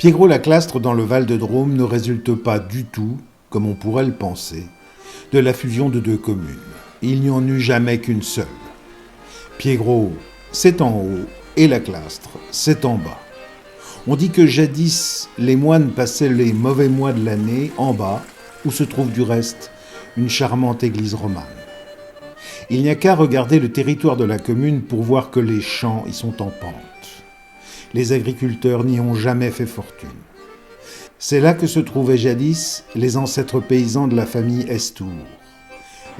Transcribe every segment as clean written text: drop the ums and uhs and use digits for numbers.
Piégros-Laclastre dans le Val-de-Drôme ne résulte pas du tout, comme on pourrait le penser, de la fusion de deux communes. Il n'y en eut jamais qu'une seule. Piégros, c'est en haut, et Laclastre, c'est en bas. On dit que jadis, les moines passaient les mauvais mois de l'année en bas, où se trouve du reste une charmante église romane. Il n'y a qu'à regarder le territoire de la commune pour voir que les champs y sont en pente. Les agriculteurs n'y ont jamais fait fortune. C'est là que se trouvaient jadis les ancêtres paysans de la famille Estour.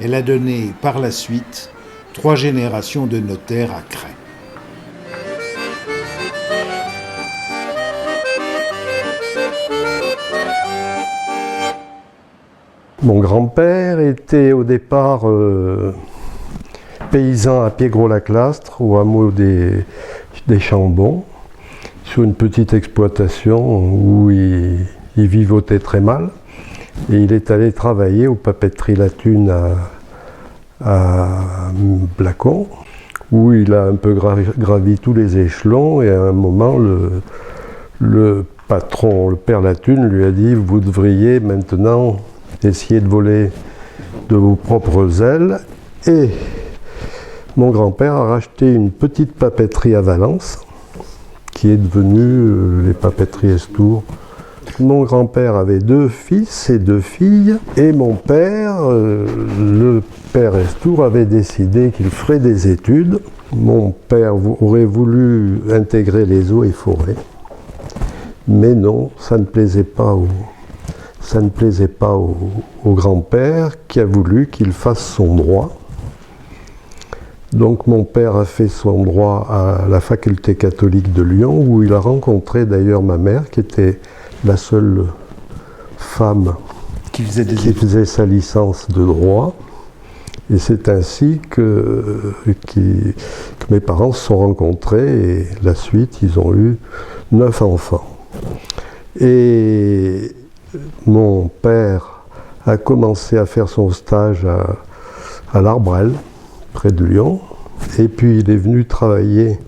Elle a donné par la suite 3 générations de notaires à Cray. Mon grand-père était au départ paysan à Piégros-Laclastre, au hameau des Chambons, sur une petite exploitation où il vivotait très mal. Et il est allé travailler aux papeteries La Thune à Blacon, où il a un peu gravi tous les échelons, et à un moment, le patron, le père La Thune, lui a dit « Vous devriez maintenant essayer de voler de vos propres ailes ». Et mon grand-père a racheté une petite papeterie à Valence, qui est devenue les papeteries Estour. Mon grand-père avait 2 fils et 2 filles, et mon père, le père Estour, avait décidé qu'il ferait des études. Mon père aurait voulu intégrer les eaux et forêts, mais non, ça ne plaisait pas au grand-père, qui a voulu qu'il fasse son droit. Donc mon père a fait son droit à la faculté catholique de Lyon, où il a rencontré d'ailleurs ma mère, qui était la seule femme qui faisait sa licence de droit. Et c'est ainsi que mes parents se sont rencontrés, et la suite, ils ont eu 9 enfants. Et mon père a commencé à faire son stage à l'Arbrel, près de Lyon, et puis il est venu travailler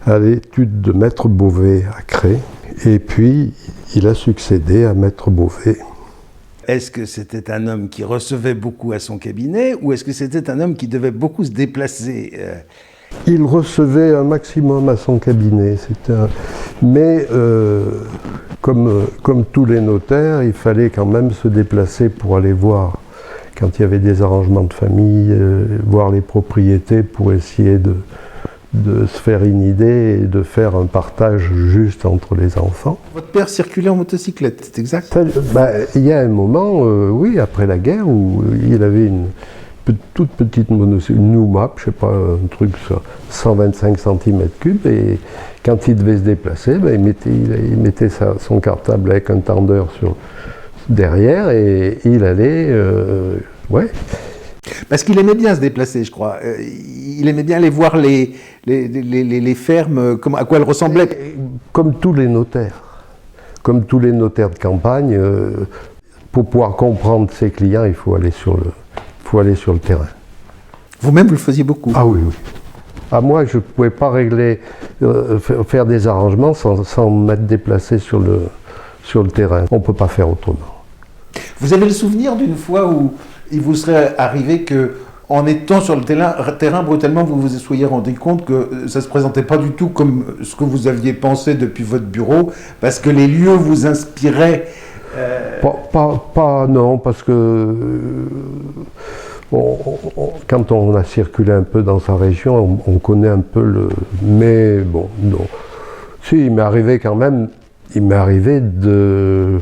à l'étude de Maître Beauvais à Cray, et puis il a succédé à Maître Beauvais. Est-ce que c'était un homme qui recevait beaucoup à son cabinet, ou est-ce que c'était un homme qui devait beaucoup se déplacer Il recevait un maximum à son cabinet, mais comme tous les notaires, il fallait quand même se déplacer pour aller voir, quand il y avait des arrangements de famille, voir les propriétés pour essayer de se faire une idée et de faire un partage juste entre les enfants. Votre père circulait en motocyclette, c'est exact? Il y a un moment, oui, après la guerre, où il avait une toute petite monocyclette, une Noumap, je sais pas, un truc sur 125 cm3, et quand il devait se déplacer, il mettait son cartable avec un tendeur derrière, et il allait, ouais. Parce qu'il aimait bien se déplacer, je crois. Il aimait bien aller voir les fermes, à quoi elles ressemblaient. Comme tous les notaires. Comme tous les notaires de campagne, pour pouvoir comprendre ses clients, il faut aller sur le terrain. Vous-même, vous le faisiez beaucoup? Ah oui, oui. Ah, moi, je ne pouvais pas faire des arrangements sans m'être déplacé sur le terrain. On ne peut pas faire autrement. Vous avez le souvenir d'une fois où il vous serait arrivé que, en étant sur le terrain, brutalement, vous vous soyez rendu compte que ça ne se présentait pas du tout comme ce que vous aviez pensé depuis votre bureau, parce que les lieux vous inspiraient non, parce que quand on a circulé un peu dans sa région, on connaît un peu mais bon, non. Si, il m'est arrivé quand même, de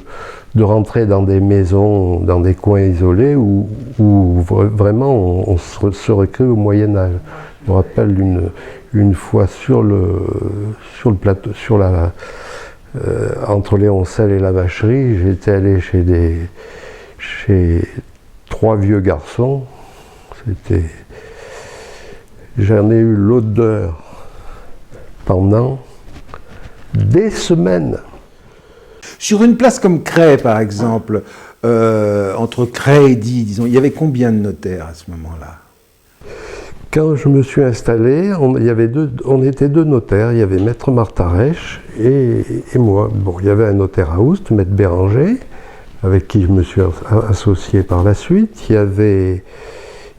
rentrer dans des maisons, dans des coins isolés où vraiment on serait cru au Moyen-Âge. Je me rappelle une fois sur le plateau, entre Léoncel et la Vacherie, j'étais allé chez 3 vieux garçons. J'en ai eu l'odeur pendant des semaines. Sur une place comme Cray, par exemple, entre Cray et Die, disons, il y avait combien de notaires à ce moment-là? Quand je me suis installé, on était deux notaires. Il y avait Maître Martarèche et moi. Bon, il y avait un notaire à Oust, Maître Béranger, avec qui je me suis associé par la suite. Il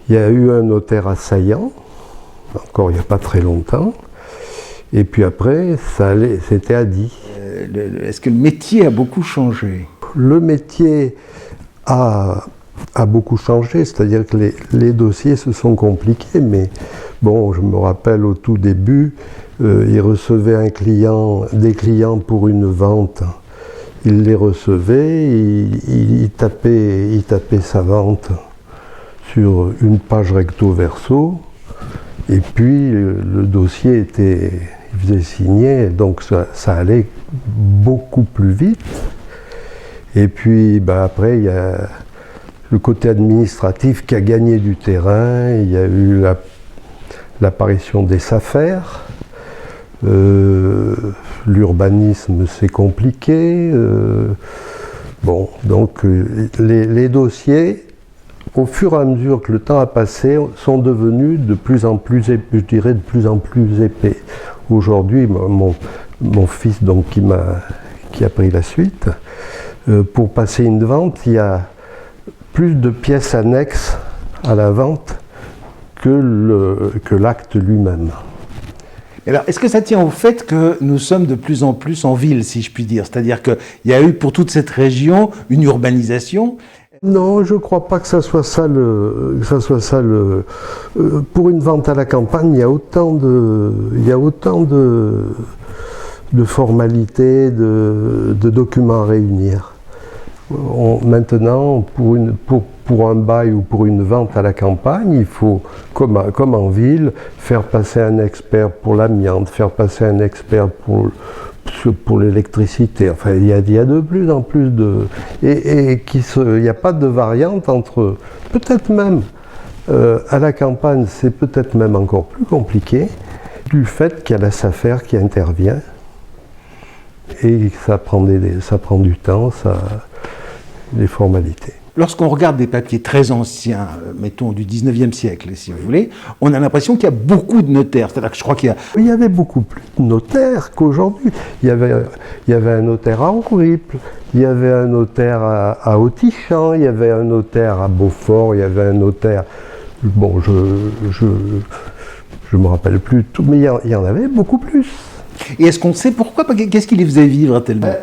y a eu un notaire à Saillant, encore il n'y a pas très longtemps. Et puis après, c'était à Die. Est-ce que le métier a beaucoup changé? Le métier a beaucoup changé, c'est-à-dire que les dossiers se sont compliqués, mais bon, je me rappelle au tout début, il recevait des clients pour une vente, il les recevait, il tapait sa vente sur une page recto verso, et puis le dossier il faisait signer, donc ça allait beaucoup plus vite. Et puis après, il y a le côté administratif qui a gagné du terrain, il y a eu l'apparition des SAFER, l'urbanisme c'est compliqué, bon, donc les dossiers, au fur et à mesure que le temps a passé, sont devenus de plus en plus épais, je dirais de plus en plus épais. Aujourd'hui, mon fils donc, qui a pris la suite, pour passer une vente, il y a plus de pièces annexes à la vente que l'acte lui-même. Alors, est-ce que ça tient au fait que nous sommes de plus en plus en ville, si je puis dire? C'est-à-dire qu'il y a eu pour toute cette région une urbanisation? Non, je ne crois pas que ça soit ça pour une vente à la campagne, il y a autant de formalités, de documents à réunir. Maintenant, pour un bail ou pour une vente à la campagne, il faut, comme en ville, faire passer un expert pour l'amiante, faire passer un expert pour l'électricité. Enfin, il y a de plus en plus de... il n'y a pas de variante entre... Peut-être même, à la campagne, c'est peut-être même encore plus compliqué, du fait qu'il y a la SAFER qui intervient, et ça prend du temps, les formalités. Lorsqu'on regarde des papiers très anciens, mettons du 19e siècle, si vous voulez, on a l'impression qu'il y a beaucoup de notaires. C'est-à-dire que je crois qu'il y a... Il y avait beaucoup plus de notaires qu'aujourd'hui. Il y avait un notaire à Auriple, il y avait un notaire à Autichamp, il y avait un notaire à Beaufort, il y avait un notaire... Bon, je me rappelle plus tout, mais il y en avait beaucoup plus. Et est-ce qu'on sait pourquoi? Qu'est-ce qui les faisait vivre tellement?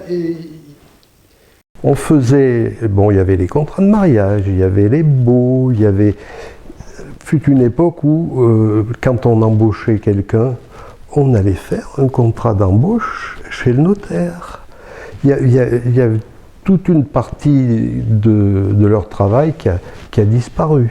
On faisait, bon, il y avait les contrats de mariage, il y avait les baux, fut une époque où, quand on embauchait quelqu'un, on allait faire un contrat d'embauche chez le notaire. Il y a toute une partie de leur travail qui a disparu.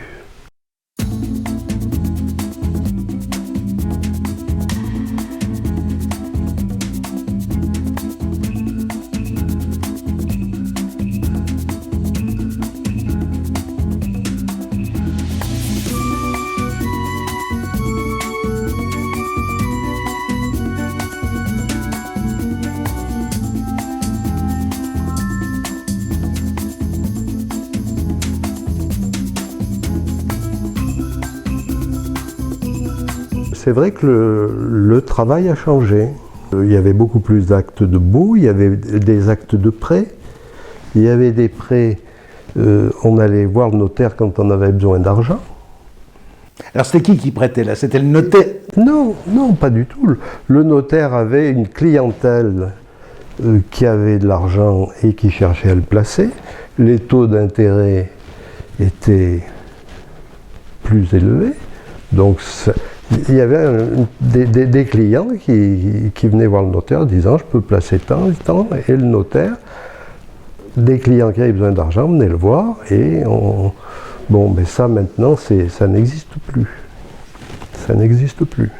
C'est vrai que le travail a changé. Il y avait beaucoup plus d'actes de baux, il y avait des actes de prêt. Il y avait des prêts, on allait voir le notaire quand on avait besoin d'argent. Alors c'était qui prêtait là? C'était le notaire? Non, pas du tout. Le notaire avait une clientèle qui avait de l'argent et qui cherchait à le placer. Les taux d'intérêt étaient plus élevés. Donc il y avait des clients qui venaient voir le notaire en disant je peux placer tant et tant, et le notaire, des clients qui avaient besoin d'argent venaient le voir et bon, mais ça maintenant ça n'existe plus. Ça n'existe plus.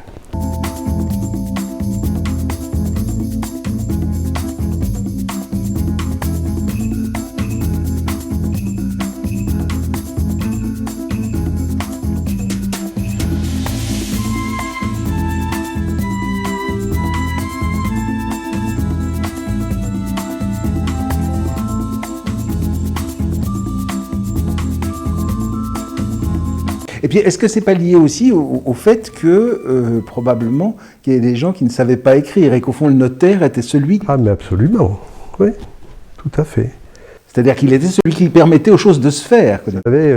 Et puis, est-ce que c'est pas lié aussi au fait que, probablement, qu'il y ait des gens qui ne savaient pas écrire et qu'au fond, le notaire était celui... Ah, mais absolument, oui, tout à fait. C'est-à-dire qu'il était celui qui permettait aux choses de se faire. Vous savez,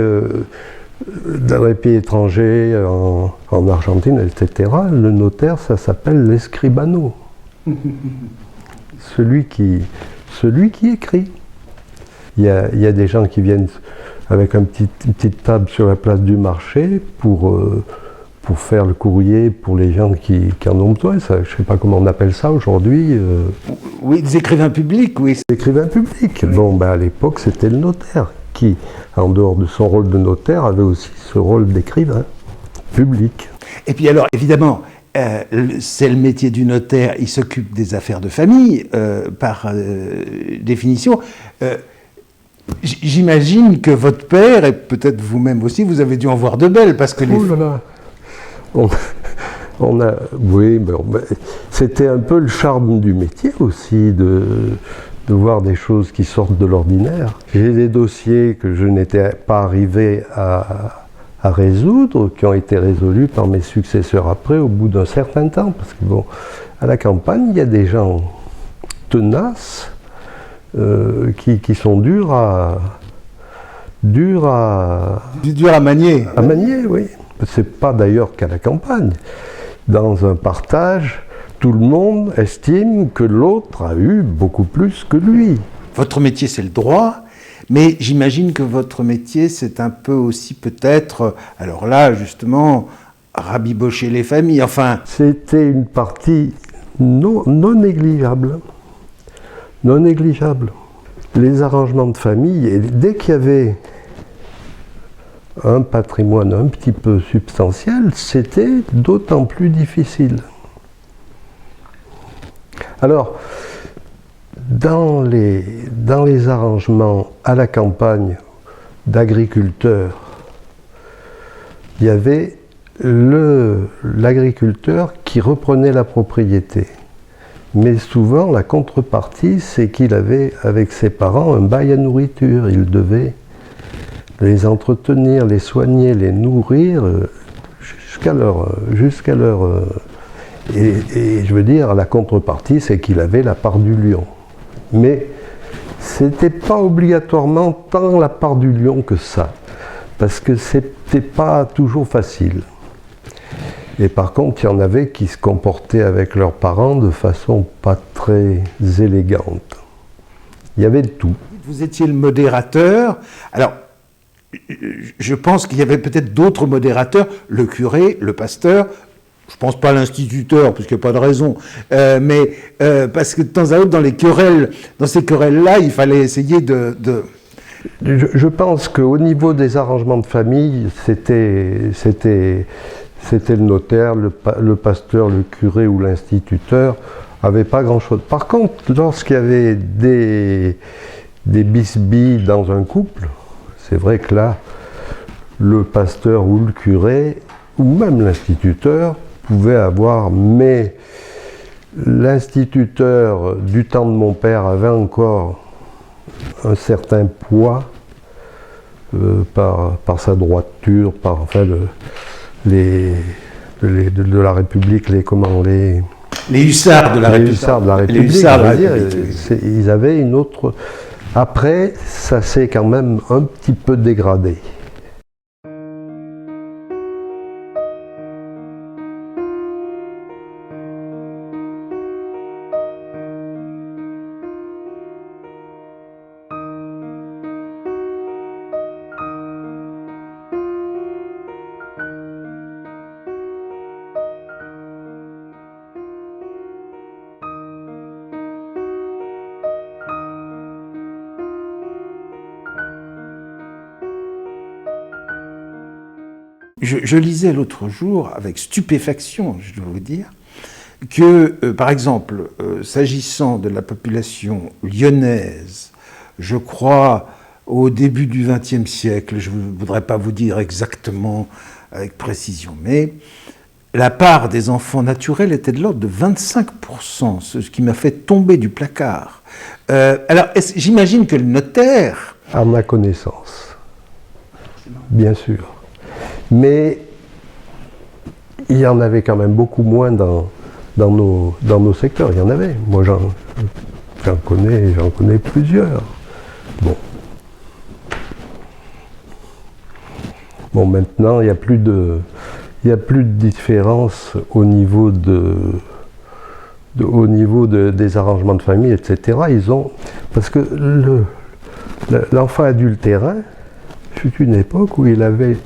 dans les pays étrangers, en Argentine, etc., le notaire, ça s'appelle l'escribano. celui qui écrit. Il y a des gens qui viennent avec une petite table sur la place du marché pour faire le courrier pour les gens qui en ont besoin. Ça, je ne sais pas comment on appelle ça aujourd'hui. Oui, des écrivains publics, oui. Des écrivains publics. Oui. Bon, ben, à l'époque, c'était le notaire qui, en dehors de son rôle de notaire, avait aussi ce rôle d'écrivain public. Et puis alors, évidemment, c'est le métier du notaire, il s'occupe des affaires de famille, par définition. J'imagine que votre père, et peut-être vous-même aussi, vous avez dû en voir de belles, parce que les... Oh là là. Oui, c'était un peu le charme du métier aussi, de voir des choses qui sortent de l'ordinaire. J'ai des dossiers que je n'étais pas arrivé à résoudre, qui ont été résolus par mes successeurs après, au bout d'un certain temps, parce que bon, à la campagne, il y a des gens tenaces, qui sont durs à manier. À manier, oui. C'est pas d'ailleurs qu'à la campagne. Dans un partage, tout le monde estime que l'autre a eu beaucoup plus que lui. Votre métier, c'est le droit, mais j'imagine que votre métier, c'est un peu aussi peut-être, alors là, justement, rabibocher les familles, enfin... C'était une partie non négligeable. Non négligeable. Les arrangements de famille, et dès qu'il y avait un patrimoine un petit peu substantiel, c'était d'autant plus difficile. Alors, dans les arrangements à la campagne d'agriculteurs, il y avait l'agriculteur qui reprenait la propriété. Mais souvent, la contrepartie, c'est qu'il avait, avec ses parents, un bail à nourriture. Il devait les entretenir, les soigner, les nourrir jusqu'à leur... Et je veux dire, la contrepartie, c'est qu'il avait la part du lion. Mais c'était pas obligatoirement tant la part du lion que ça, parce que c'était pas toujours facile. Et par contre, il y en avait qui se comportaient avec leurs parents de façon pas très élégante. Il y avait de tout. Vous étiez le modérateur. Alors, je pense qu'il y avait peut-être d'autres modérateurs, le curé, le pasteur, je ne pense pas à l'instituteur, parce qu'il n'y a pas de raison, mais parce que de temps à autre, dans ces querelles-là, il fallait essayer de... Je pense qu'au niveau des arrangements de famille, c'était le notaire, le pasteur, le curé ou l'instituteur, n'avait pas grand-chose. Par contre, lorsqu'il y avait des bisbilles dans un couple, c'est vrai que là, le pasteur ou le curé, ou même l'instituteur, pouvait avoir, mais l'instituteur du temps de mon père avait encore un certain poids par sa droiture, par enfin de la République, les hussards de la République. Les hussards de la République, ils avaient une autre... Après, ça s'est quand même un petit peu dégradé. Je lisais l'autre jour, avec stupéfaction, je dois vous dire, que, par exemple, s'agissant de la population lyonnaise, je crois au début du XXe siècle, je ne voudrais pas vous dire exactement avec précision, mais la part des enfants naturels était de l'ordre de 25%, ce qui m'a fait tomber du placard. Alors, j'imagine que le notaire... À ma connaissance, bien sûr. Mais il y en avait quand même beaucoup moins dans nos secteurs. Il y en avait. Moi, j'en connais plusieurs. Bon, maintenant, il n'y a plus de différence au niveau des arrangements de famille, etc. Parce que l'enfant adultérin fut une époque où il avait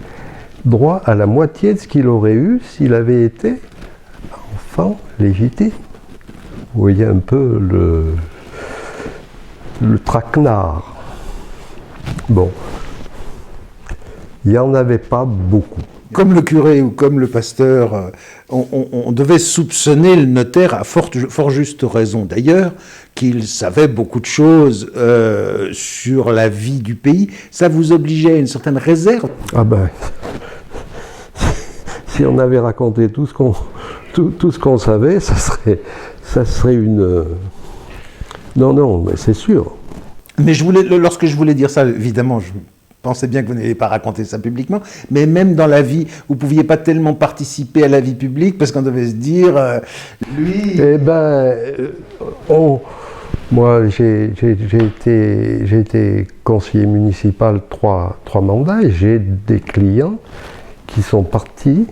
droit à la moitié de ce qu'il aurait eu s'il avait été enfant légitime. Vous voyez un peu le traquenard. Bon. Il n'y en avait pas beaucoup. Comme le curé ou comme le pasteur, on devait soupçonner le notaire à fort juste raison d'ailleurs, qu'il savait beaucoup de choses sur la vie du pays. Ça vous obligeait à une certaine réserve? Ah ben, si on avait raconté tout ce qu'on savait, ça serait une... Non, mais c'est sûr. Mais lorsque je voulais dire ça, évidemment, je pensais bien que vous n'alliez pas raconter ça publiquement, mais même dans la vie, vous ne pouviez pas tellement participer à la vie publique parce qu'on devait se dire, lui... Eh ben, moi j'ai été conseiller municipal trois mandats et j'ai des clients qui sont partis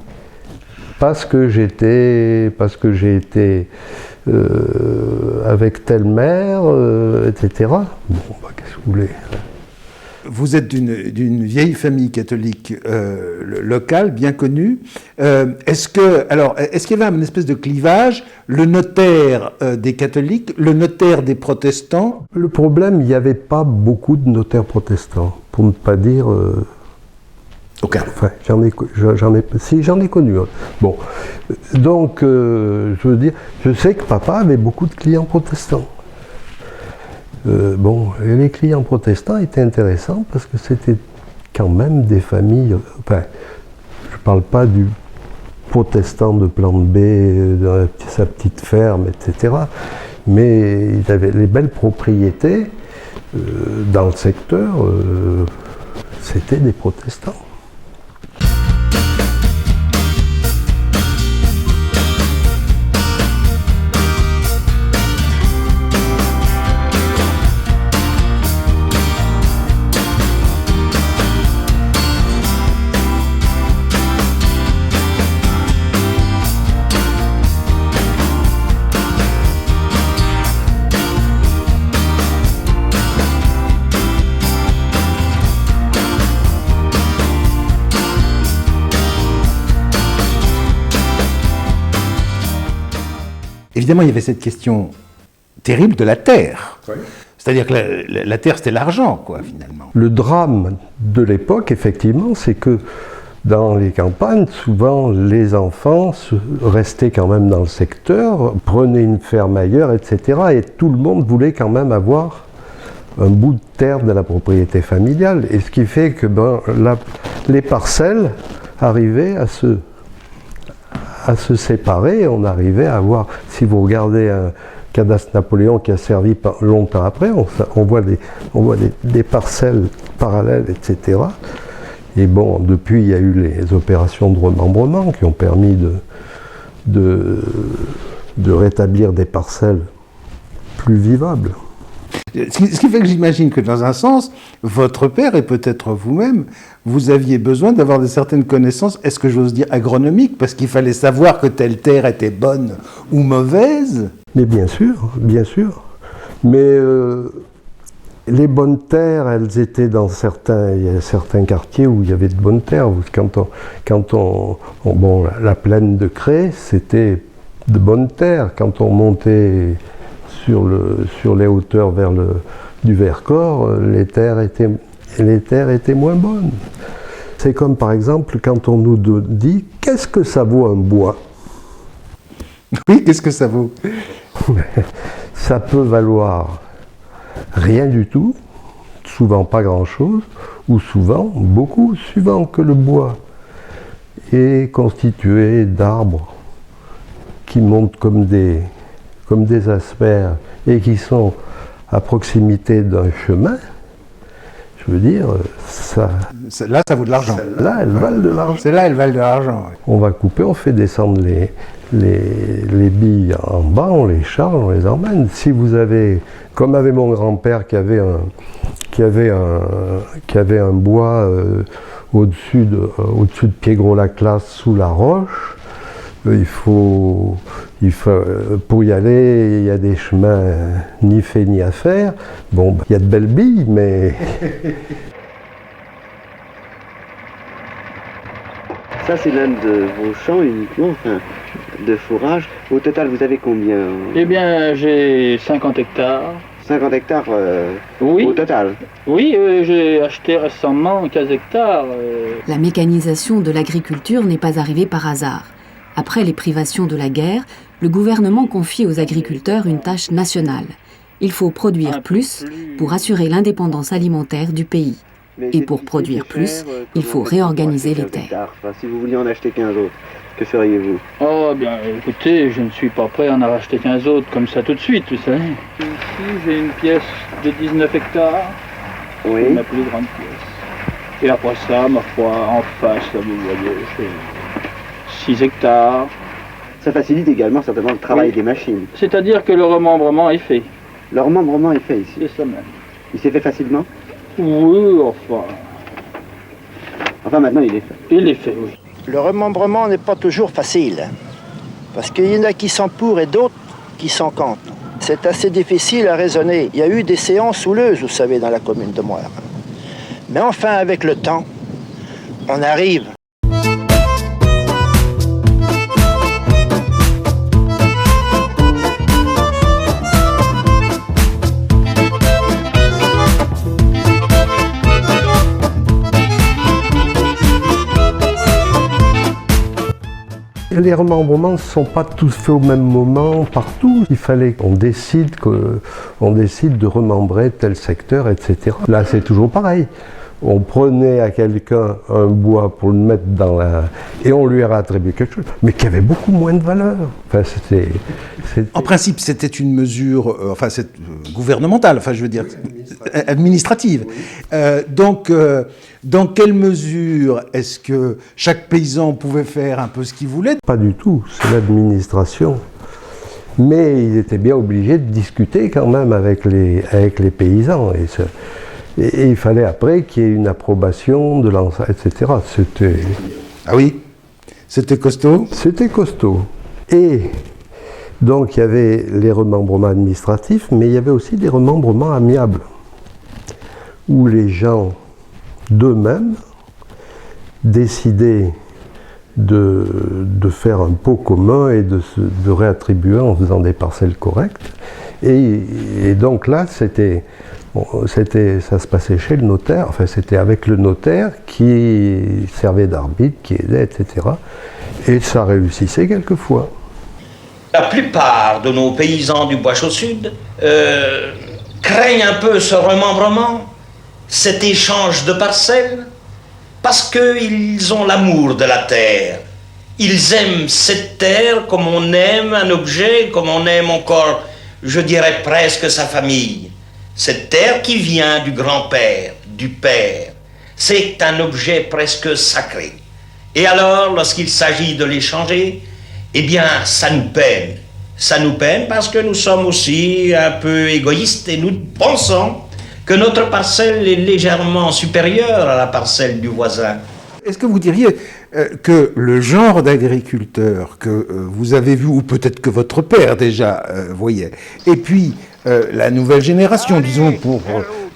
parce que j'ai été avec tel maire, etc. Bon, bah, qu'est-ce que vous voulez? Vous êtes d'une vieille famille catholique locale, bien connue. Est-ce qu'il y avait une espèce de clivage, le notaire des catholiques, le notaire des protestants? Le problème, il n'y avait pas beaucoup de notaires protestants, pour ne pas dire... Aucun. Enfin, j'en ai connu. Hein. Bon, donc, je veux dire, je sais que papa avait beaucoup de clients protestants. Et les clients protestants étaient intéressants parce que c'était quand même des familles. Enfin, je ne parle pas du protestant de Plante B, dans sa petite ferme, etc. Mais ils avaient les belles propriétés dans le secteur. C'était des protestants. Évidemment, il y avait cette question terrible de la terre. Oui. C'est-à-dire que la terre, c'était l'argent, quoi, finalement. Le drame de l'époque, effectivement, c'est que dans les campagnes, souvent, les enfants restaient quand même dans le secteur, prenaient une ferme ailleurs, etc. Et tout le monde voulait quand même avoir un bout de terre de la propriété familiale. Et ce qui fait que les parcelles arrivaient à se séparer, on arrivait à avoir, si vous regardez un cadastre Napoléon qui a servi longtemps après, on voit des parcelles parallèles, etc. Et bon, depuis, il y a eu les opérations de remembrement qui ont permis de rétablir des parcelles plus vivables. Ce qui fait que j'imagine que dans un sens, votre père et peut-être vous-même, vous aviez besoin d'avoir de certaines connaissances, est-ce que j'ose dire agronomiques, parce qu'il fallait savoir que telle terre était bonne ou mauvaise? Mais bien sûr. Mais les bonnes terres, elles étaient dans certains quartiers où il y avait de bonnes terres. La plaine de Cré, c'était de bonnes terres. Quand on montait sur les hauteurs vers du Vercors, les terres étaient moins bonnes. C'est comme par exemple quand on nous dit « qu'est-ce que ça vaut un bois ?» Oui, qu'est-ce que ça vaut? Ça peut valoir rien du tout, souvent pas grand-chose, ou souvent beaucoup, suivant que le bois est constitué d'arbres qui montent comme des asperges et qui sont à proximité d'un chemin. Je je veux dire, ça... Là, ça vaut de l'argent. Là, elles valent de l'argent. C'est là, elles valent de l'argent. Oui. On va couper, on fait descendre les billes en bas, on les charge, on les emmène. Si vous avez, comme avait mon grand-père qui avait un bois au-dessus de Piégros-la-Classe sous la roche, pour y aller, il y a des chemins ni faits ni à faire. Bon, il y a de belles billes, mais... Ça, c'est l'un de vos champs uniquement, enfin, de fourrage. Au total, vous avez combien? Eh bien, j'ai 50 hectares. 50 hectares Oui. au total? Oui, j'ai acheté récemment 15 hectares. La mécanisation de l'agriculture n'est pas arrivée par hasard. Après les privations de la guerre, le gouvernement confie aux agriculteurs une tâche nationale. Il faut produire plus pour assurer l'indépendance alimentaire du pays. Et pour produire plus, il faut réorganiser les terres. Enfin, si vous vouliez en acheter 15 autres, que feriez-vous? Oh, bien, écoutez, je ne suis pas prêt à en racheter 15 autres comme ça tout de suite, vous savez. Ici, j'ai une pièce de 19 hectares. Oui. C'est ma plus grande pièce. Et après ça, ma foi, en face, là, vous voyez, j'ai 6 hectares. Ça facilite également certainement le travail Oui. des machines. C'est-à-dire que le remembrement est fait. Le remembrement est fait ici. C'est ça même. Il s'est fait facilement? Oui, enfin, Enfin, maintenant, il est fait. il est fait, oui. Le remembrement n'est pas toujours facile, parce qu'il y en a qui sont pour et d'autres qui sont contre. C'est assez difficile à raisonner. Il y a eu des séances houleuses, vous savez, dans la commune de Moire. Mais enfin, avec le temps, on arrive. Les remembrements ne sont pas tous faits au même moment, partout. Il fallait qu'on décide de remembrer tel secteur, etc. Là, c'est toujours pareil. On prenait à quelqu'un un bois pour le mettre dans la... et on lui attribué quelque chose, mais qui avait beaucoup moins de valeur. Enfin, c'était... En principe, c'était une mesure gouvernementale, enfin je veux dire administrative. Donc, dans quelle mesure est-ce que chaque paysan pouvait faire un peu ce qu'il voulait? Pas du tout, c'est l'administration. Mais il était bien obligé de discuter quand même avec les paysans. Et il fallait après qu'il y ait une approbation de l'ensemble, etc. C'était... Ah oui? C'était costaud? C'était costaud. Et donc il y avait les remembrements administratifs, mais il y avait aussi des remembrements amiables, où les gens d'eux-mêmes décidaient de faire un pot commun et de réattribuer en faisant des parcelles correctes. Et donc là, ça se passait chez le notaire, enfin c'était avec le notaire qui servait d'arbitre, qui aidait, etc. Et ça réussissait quelquefois. La plupart de nos paysans du Bois-Chaud-Sud craignent un peu ce remembrement, cet échange de parcelles, parce qu'ils ont l'amour de la terre. Ils aiment cette terre comme on aime un objet, comme on aime encore, je dirais presque sa famille. Cette terre qui vient du grand-père, du père, c'est un objet presque sacré. Et alors, lorsqu'il s'agit de l'échanger, eh bien, ça nous peine. Ça nous peine parce que nous sommes aussi un peu égoïstes et nous pensons que notre parcelle est légèrement supérieure à la parcelle du voisin. Est-ce que vous diriez que le genre d'agriculteur que vous avez vu, ou peut-être que votre père déjà voyait, et puis la nouvelle génération, disons pour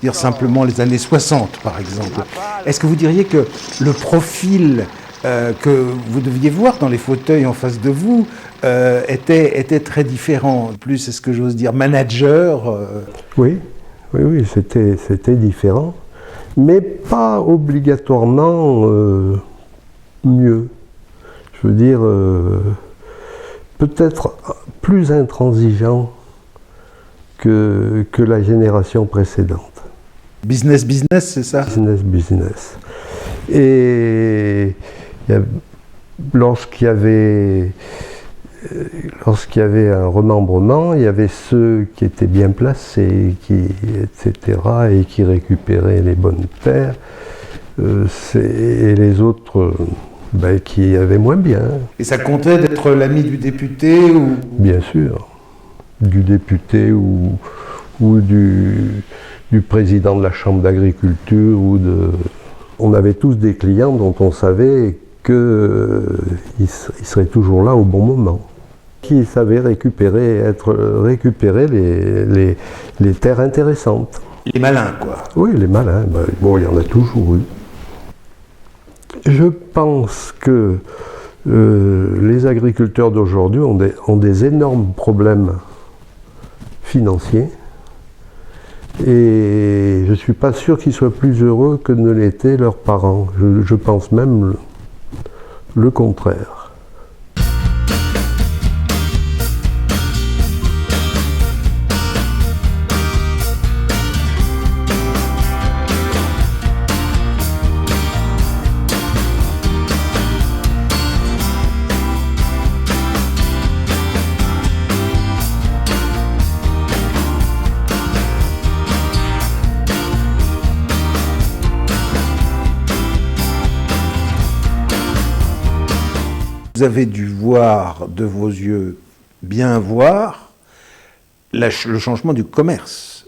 dire simplement les années 60 par exemple, est-ce que vous diriez que le profil que vous deviez voir dans les fauteuils en face de vous était très différent? Plus, est-ce que j'ose dire, manager Oui, c'était différent, mais pas obligatoirement mieux. Je veux dire, peut-être plus intransigeant que la génération précédente. Business, c'est ça? Business. Et lorsqu'il y avait lorsqu'il y avait un remembrement, il y avait ceux qui étaient bien placés, etc., et qui récupéraient les bonnes terres, et les autres qui avaient moins bien. Et ça comptait d'être l'ami du député ou... Bien sûr, du député ou du président de la chambre d'agriculture On avait tous des clients dont on savait qu'ils seraient toujours là au bon moment, qui savaient récupérer les terres intéressantes. Les malins, quoi. Oui, les malins. Il y en a toujours eu. Je pense que les agriculteurs d'aujourd'hui ont des énormes problèmes financiers. Et je ne suis pas sûr qu'ils soient plus heureux que ne l'étaient leurs parents. Je pense même le contraire. Vous avez dû voir de vos yeux, bien voir, le changement du commerce.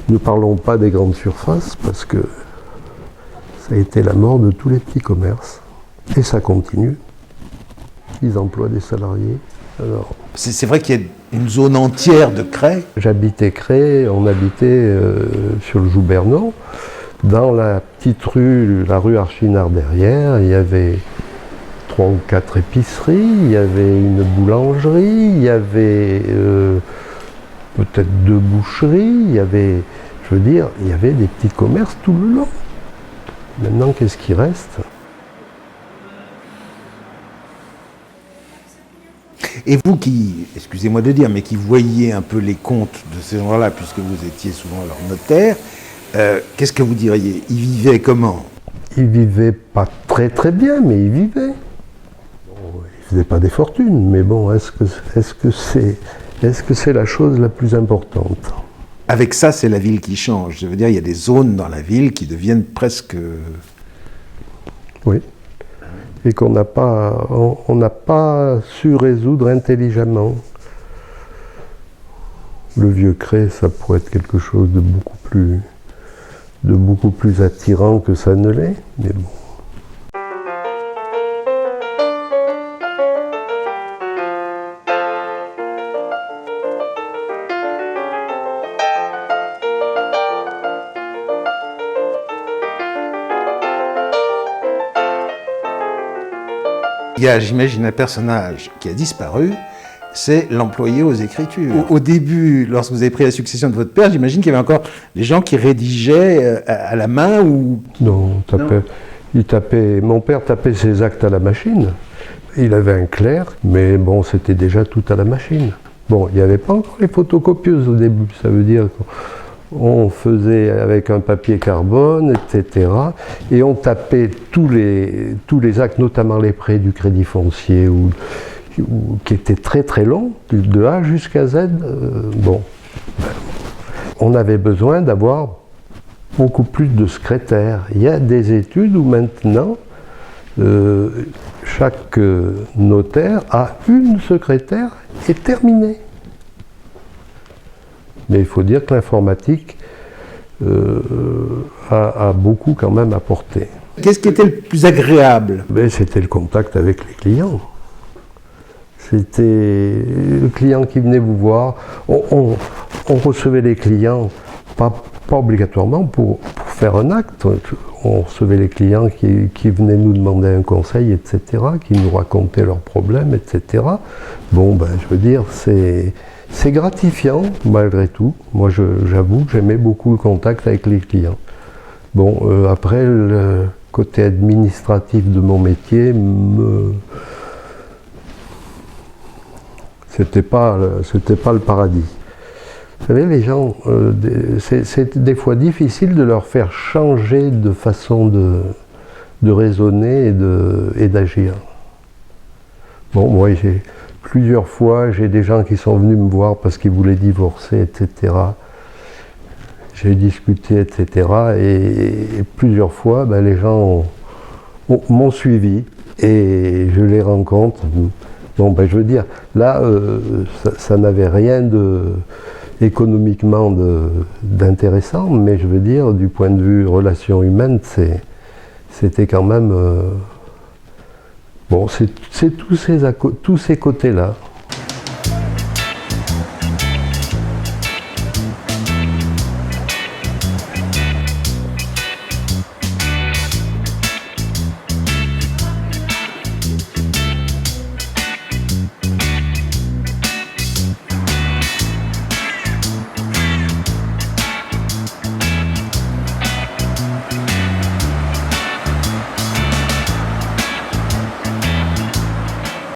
Ne parlons pas des grandes surfaces parce que ça a été la mort de tous les petits commerces. Et ça continue. Ils emploient des salariés. Alors, c'est vrai qu'il y a une zone entière de Cray. J'habitais Cray, on habitait sur le Joubernon. Dans la petite rue, la rue Archinard derrière, il y avait 3 ou 4 épiceries, il y avait une boulangerie, il y avait peut-être 2 boucheries, il y avait des petits commerces tout le long. Maintenant, qu'est-ce qui reste ? Et vous qui, excusez-moi de dire, mais qui voyiez un peu les comptes de ces gens-là, puisque vous étiez souvent leur notaire, qu'est-ce que vous diriez ? Ils vivaient comment ? Ils vivaient pas très très bien, mais ils vivaient. Bon, ils faisaient pas des fortunes, mais bon, est-ce que c'est la chose la plus importante ? Avec ça, c'est la ville qui change. Je veux dire, il y a des zones dans la ville qui deviennent presque... Oui. Et qu'on n'a pas su résoudre intelligemment. Le vieux Cray, ça pourrait être quelque chose de beaucoup plus attirant que ça ne l'est, mais bon. Il y a, j'imagine, un personnage qui a disparu, c'est l'employé aux écritures. Au début, lorsque vous avez pris la succession de votre père, j'imagine qu'il y avait encore des gens qui rédigeaient à la main ou... Non, mon père tapait ses actes à la machine. Il avait un clerc, mais bon, c'était déjà tout à la machine. Bon, il n'y avait pas encore les photocopieuses au début, ça veut dire qu'on faisait avec un papier carbone, etc. Et on tapait tous les actes, notamment les prêts du crédit foncier, qui étaient très très longs, de A jusqu'à Z. On avait besoin d'avoir beaucoup plus de secrétaires. Il y a des études où maintenant, chaque notaire a une secrétaire et terminé. Mais il faut dire que l'informatique a beaucoup quand même apporté. Qu'est-ce qui était le plus agréable ? C'était le contact avec les clients. C'était le client qui venait vous voir. On recevait les clients, pas obligatoirement pour faire un acte. On recevait les clients qui venaient nous demander un conseil, etc., qui nous racontaient leurs problèmes, etc. Bon, je veux dire, c'est gratifiant, malgré tout. Moi, j'avoue que j'aimais beaucoup le contact avec les clients. Bon, après, le côté administratif de mon métier, c'était pas le paradis. Vous savez, les gens, c'est des fois difficile de leur faire changer de façon de raisonner et d'agir. Bon, moi, plusieurs fois, j'ai des gens qui sont venus me voir parce qu'ils voulaient divorcer, etc. J'ai discuté, etc. Et plusieurs fois, ben, les gens m'ont suivi et je les rencontre. Bon, ben, je veux dire, là, ça n'avait rien économiquement d'intéressant, mais je veux dire, du point de vue relation humaine, c'était quand même... bon, c'est tous ces côtés-là.